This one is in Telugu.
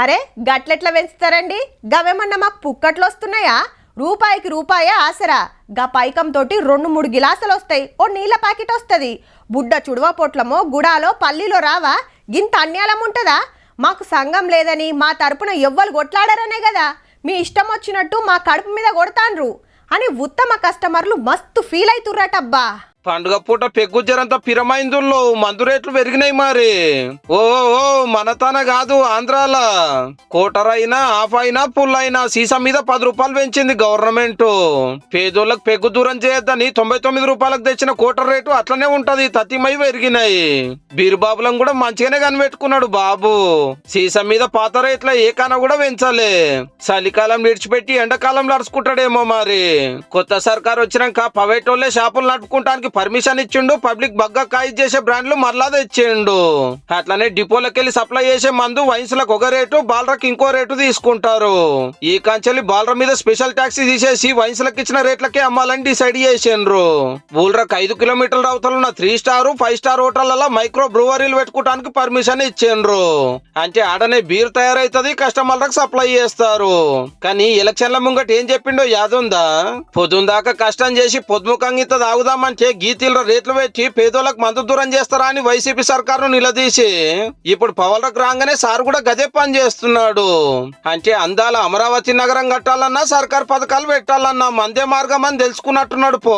అరే గట్లెట్లా పెంచుతారండి? గవేమన్నా మాకు పుక్కట్లు వస్తున్నాయా? రూపాయికి రూపాయే ఆసరా. గా పైకంతోటి 2-3 గిలాసులు వస్తాయి, ఓ నీళ్ళ ప్యాకెట్ వస్తుంది. బుడ్డ చుడువ పొట్లమో గుడాలో పల్లీలో రావా? గింత అన్యాలం ఉంటుందా? మాకు సంఘం లేదని మా తరపున ఎవ్వరు కొట్లాడారనే కదా మీ ఇష్టం వచ్చినట్టు మా కడుపు మీద కొడతాన్రు అని ఉత్తమ కస్టమర్లు మస్తు ఫీల్ అవుతుర్రటబ్బా. పండుగ పూట పెగ్గు జరంతా పిరమైందుల్లో మందు రేట్లు పెరిగినాయి మరి. ఓ ఓ మనతన కాదు, ఆంధ్రాల కోటర్ అయినా హాఫ్ అయినా ఫుల్ అయినా సీసా మీద 10 రూపాయలు పెంచింది గవర్నమెంట్. పేదోళ్ళకి పెగ్గు దూరం చేయొద్దని 99 రూపాయలకు తెచ్చిన కోటర్ రేటు అట్లనే ఉంటది, తతిమై పెరిగినాయి. బీరుబాబులను కూడా మంచిగానే కనిపెట్టుకున్నాడు బాబు. సీసా మీద పాత రేట్ల ఏకాన కూడా పెంచాలి. చలికాలం విడిచిపెట్టి ఎండాకాలం నడుచుకుంటాడేమో మరి. కొత్త సర్కార్ వచ్చినాక ప్రైవేట్ వాళ్ళే షాపులు నడుపుకుంటానికి పర్మిషన్ ఇచ్చిండు. పబ్లిక్ బగ్గా కాయి చేసే బ్రాండ్లు మరలా తెచ్చిండు. అట్లనే డిపోలకు వెళ్ళి సప్లై చేసే మందు వైన్స్లకు ఒక రేటు, బాల్రకు ఇంకో రేటు తీసుకుంటారు. ఈ కంచెలి బాల్ర మీద స్పెషల్ ట్యాక్స్ తీసేసి వైన్స్లకు ఇచ్చిన రేట్లకే అమ్మాలని డిసైడ్ చేసిండ్రు. ఊళ్ళకి 5 కిలోమీటర్ల అవతల ఉన్న 3 స్టార్ 5 స్టార్ హోటళ్లలో మైక్రో బ్రూవరీలు పెట్టుకోవడానికి పర్మిషన్ ఇచ్చిండ్రు. అంటే ఆడనే బీర్ తయారైతుంది, కస్టమర్లకు సప్లై చేస్తారు. కానీ ఎలక్షన్ల ముంగట ఏం చెప్పిండో యాదుందా? పొద్దుందాకా కష్టం చేసి పొద్దుముఖంగా ఇంత తాగుదామంటే గీతీల రేట్లు పెట్టి పేదోళ్ళకు మందు దూరం చేస్తారా అని వైసీపీ సర్కారును నిలదీసి ఇప్పుడు పవర్లకు రాగానే సార్ కూడా గదే పని చేస్తున్నాడు. అంటే అందాల అమరావతి నగరం కట్టాలన్నా సర్కార్ పథకాలు పెట్టాలన్నా మందే మార్గం అని తెలుసుకున్నట్టున్నాడు పో.